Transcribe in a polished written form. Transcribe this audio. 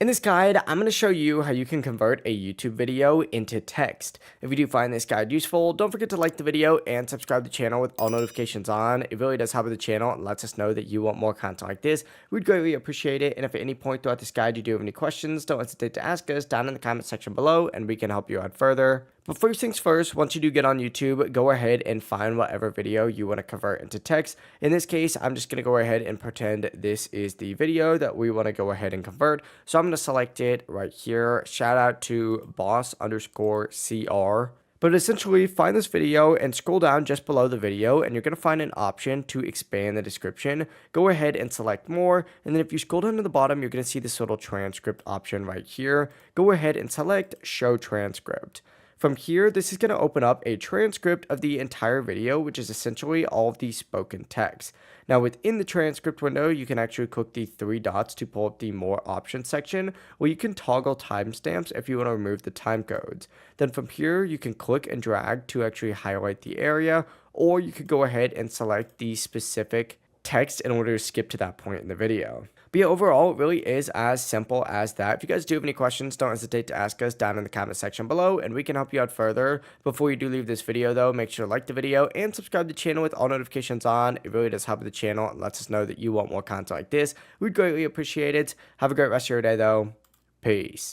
In this guide, I'm going to show you how you can convert a YouTube video into text. If you do find this guide useful, don't forget to like the video and subscribe to the channel with all notifications on. It really does help with the channel and lets us know that you want more content like this. We'd greatly appreciate it. And if at any point throughout this guide you do have any questions, don't hesitate to ask us down in the comment section below and we can help you out further. But first things first, once you do get on YouTube, go ahead and find whatever video you want to convert into text. In this case, I'm just going to go ahead and pretend this is the video that we want to go ahead and convert. So I'm going to select it right here. Shout out to boss_CR. But essentially, find this video and scroll down just below the video, and you're going to find an option to expand the description. Go ahead and select more, and then if you scroll down to the bottom, you're going to see this little transcript option right here. Go ahead and select Show Transcript. From here, this is going to open up a transcript of the entire video, which is essentially all of the spoken text. Now, within the transcript window, you can actually click the three dots to pull up the More Options section, where you can toggle timestamps if you want to remove the time codes. Then from here, you can click and drag to actually highlight the area, or you could go ahead and select the specific text in order to skip to that point in the video. But yeah, overall, it really is as simple as that. If you guys do have any questions, don't hesitate to ask us down in the comment section below, and we can help you out further. Before you do leave this video, though, make sure to like the video and subscribe to the channel with all notifications on. It really does help the channel and lets us know that you want more content like this. We'd greatly appreciate it. Have a great rest of your day, though. Peace.